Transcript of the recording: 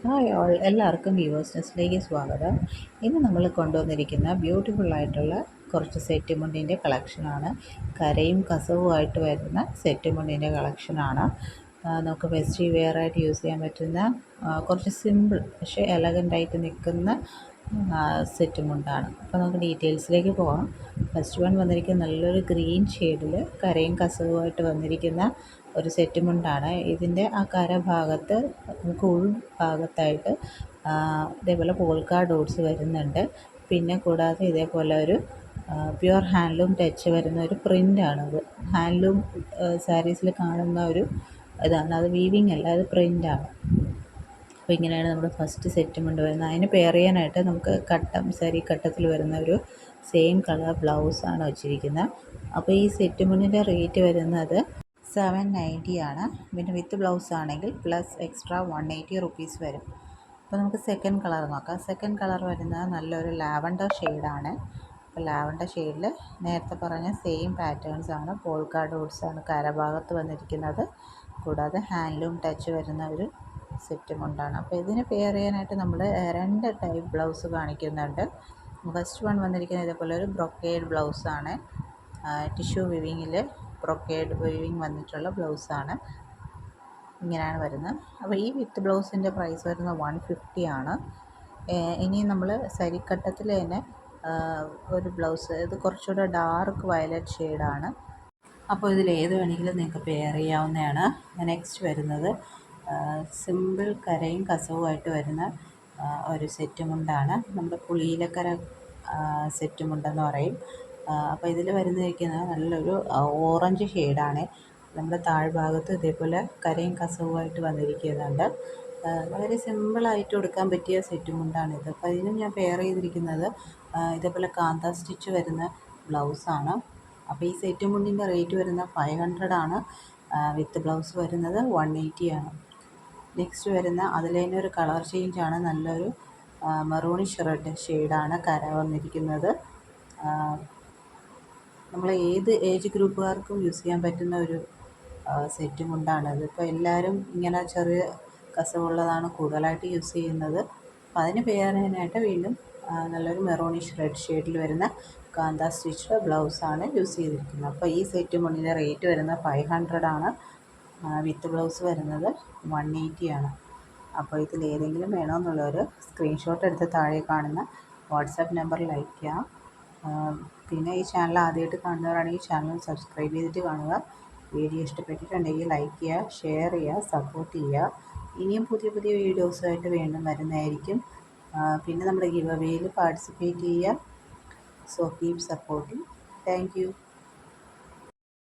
Hi all, എല്ലാവർക്കും viewers നെസ്റ്റിലേക്ക് സ്വാഗതം. ഇന്ന് നമ്മൾ കൊണ്ടുവന്നിരിക്കുന്ന ബ്യൂട്ടിഫുൾ ആയിട്ടുള്ള കുറച്ച് സെറ്റ് മുണ്ടിൻ്റെ കളക്ഷനാണ്. കരയും കസവുമായിട്ട് വരുന്ന സെറ്റ് മുണ്ടിൻ്റെ കളക്ഷനാണ്. നമുക്ക് വെസ്റ്റി വെയർ ആയിട്ട് യൂസ് ചെയ്യാൻ പറ്റുന്ന കുറച്ച് സിമ്പിൾ പക്ഷേ എലഗൻ്റായിട്ട് നിൽക്കുന്ന സെറ്റ് മുണ്ടാണ്. അപ്പോൾ നമുക്ക് ഡീറ്റെയിൽസിലേക്ക് പോകാം. ഫസ്റ്റ് വൺ വന്നിരിക്കുന്ന നല്ലൊരു ഗ്രീൻ ഷെയ്ഡിൽ കരയും കസവുമായിട്ട് വന്നിരിക്കുന്ന ഒരു സെറ്റ് മുണ്ടാണ്. ഇതിൻ്റെ ആ കര ഭാഗത്ത് നമുക്ക് ഉൾഭാഗത്തായിട്ട് ഇതേപോലെ പോൾക്ക ഡോട്ട്സ് വരുന്നുണ്ട്. പിന്നെ കൂടാതെ ഇതേപോലെ ഒരു പ്യുവർ ഹാൻഡ്ലൂം ടച്ച് വരുന്ന ഒരു പ്രിൻ്റാണത്. ഹാൻഡ്ലൂം സാരീസിൽ കാണുന്ന ഒരു ഇതാണ്, അത് വീവിങ് അല്ല, അത് പ്രിൻ്റാണ്. അപ്പോൾ ഇങ്ങനെയാണ് നമ്മുടെ ഫസ്റ്റ് സെറ്റ് മുണ്ട് വരുന്നത്. അതിന് പെയർ ചെയ്യാനായിട്ട് നമുക്ക് കട്ടം സാരി കട്ടത്തിൽ വരുന്ന ഒരു സെയിം കളർ ബ്ലൗസാണ് വച്ചിരിക്കുന്നത്. അപ്പോൾ ഈ സെറ്റ് മുണ്ടിൻ്റെ റേറ്റ് വരുന്നത് 790 ആണ്. പിന്നെ വിത്ത് ബ്ലൗസ് ആണെങ്കിൽ പ്ലസ് എക്സ്ട്രാ 180 റുപ്പീസ് വരും. അപ്പോൾ നമുക്ക് സെക്കൻഡ് കളർ നോക്കാം. സെക്കൻഡ് കളർ വരുന്നത് നല്ലൊരു ലാവൻഡർ ഷെയ്ഡാണ്. അപ്പോൾ ലാവൻഡർ ഷെയ്ഡിൽ നേരത്തെ പറഞ്ഞ സെയിം പാറ്റേൺസ് ആണ്. പോൾക്ക ഡോട്ട്സ് ആണ് കരഭാഗത്ത് വന്നിരിക്കുന്നത്. കൂടാതെ ഹാൻഡ്ലൂം ടച്ച് വരുന്ന ഒരു സെറ്റ് മുണ്ടാണ്. അപ്പോൾ ഇതിന് പെയർ ചെയ്യാനായിട്ട് നമ്മൾ രണ്ട് ടൈപ്പ് ബ്ലൗസ് കാണിക്കുന്നുണ്ട്. ഫസ്റ്റ് വൺ വന്നിരിക്കുന്നത് ഇതേപോലെ ഒരു ബ്രൊക്കേഡ് ബ്ലൗസാണ്. ടിഷ്യൂ വിവിങ്ങിൽ ബ്രൊക്കേഡ് വിവിങ് വന്നിട്ടുള്ള ബ്ലൗസാണ്. ഇങ്ങനെയാണ് വരുന്നത്. അപ്പോൾ ഈ വിത്ത് ബ്ലൗസിൻ്റെ പ്രൈസ് വരുന്നത് 150 ആണ്. ഇനി നമ്മൾ സരിക്കട്ടത്തിൽ തന്നെ ഒരു ബ്ലൗസ്, ഇത് കുറച്ചുകൂടെ ഡാർക്ക് വയലറ്റ് ഷെയ്ഡാണ്. അപ്പോൾ ഇതിൽ ഏത് വേണമെങ്കിലും നിങ്ങൾക്ക് പെയർ ചെയ്യാവുന്നതാണ്. നെക്സ്റ്റ് വരുന്നത് സിമ്പിൾ കരയും കസവുമായിട്ട് വരുന്ന ഒരു സെറ്റ് മുണ്ടാണ്. നമ്മുടെ പുളിയിലക്കര സെറ്റ് മുണ്ടെന്ന് പറയും. അപ്പോൾ ഇതിൽ വരുന്നിരിക്കുന്നത് നല്ലൊരു ഓറഞ്ച് ഷെയ്ഡാണ്. നമ്മുടെ താഴ്ഭാഗത്ത് ഇതേപോലെ കരയും കസവുമായിട്ട് വന്നിരിക്കുന്നുണ്ട്. വളരെ സിമ്പിളായിട്ട് കൊടുക്കാൻ പറ്റിയ സെറ്റ് മുണ്ടാണിത്. അപ്പോൾ ഇതിനും ഞാൻ പെയർ ചെയ്തിരിക്കുന്നത് ഇതേപോലെ കാന്ത സ്റ്റിച്ച് വരുന്ന ബ്ലൗസാണ്. അപ്പോൾ ഈ സെറ്റ് മുണ്ടിൻ്റെ റേറ്റ് വരുന്നത് 500 ആണ്. വിത്ത് ബ്ലൗസ് വരുന്നത് 180 ആണ്. നെക്സ്റ്റ് വരുന്ന അതിൽ തന്നെ ഒരു കളർ ചേഞ്ചാണ്. നല്ലൊരു മെറൂണിഷ് റെഡ് ഷെയ്ഡാണ് കര വന്നിരിക്കുന്നത്. നമ്മൾ ഏത് ഏജ് ഗ്രൂപ്പുകാർക്കും യൂസ് ചെയ്യാൻ പറ്റുന്ന ഒരു സെറ്റ് മുണ്ടാണിത്. ഇപ്പോൾ എല്ലാവരും ഇങ്ങനെ ചെറിയ കസവുള്ളതാണ് കൂടുതലായിട്ട് യൂസ് ചെയ്യുന്നത്. അപ്പോൾ അതിന് പെയർ ചെയ്യാനായിട്ട് വീണ്ടും നല്ലൊരു മെറൂണിഷ് റെഡ് ഷെയ്ഡിൽ വരുന്ന കാന്ത സ്റ്റിച്ച് ബ്ലൗസാണ് യൂസ് ചെയ്തിരിക്കുന്നത്. അപ്പോൾ ഈ സെറ്റ് മുണ്ടിൻ്റെ റേറ്റ് വരുന്നത് 500 ആണ്. വിത്ത് ബ്ലൗസ് വരുന്നത് 180 ആണ്. അപ്പോൾ ഇതിൽ ഏതെങ്കിലും വേണമെന്നുള്ളവർ സ്ക്രീൻഷോട്ട് എടുത്ത് താഴെ കാണുന്ന വാട്സാപ്പ് നമ്പറിൽ അയയ്ക്കാം. പിന്നെ ഈ ചാനൽ ആദ്യമായിട്ട് കാണുന്നവരാണെങ്കിൽ ചാനൽ സബ്സ്ക്രൈബ് ചെയ്തിട്ട് കാണുക. വീഡിയോ ഇഷ്ടപ്പെട്ടിട്ടുണ്ടെങ്കിൽ ലൈക്ക് ചെയ്യുക, ഷെയർ ചെയ്യുക, സപ്പോർട്ട് ചെയ്യുക. ഇനിയും പുതിയ പുതിയ വീഡിയോസുമായിട്ട് വീണ്ടും വരുന്നതായിരിക്കും. പിന്നെ നമ്മുടെ ഗിവ് അവേയിൽ പാർട്ടിസിപ്പേറ്റ് ചെയ്യുക. So keep supporting. Thank you.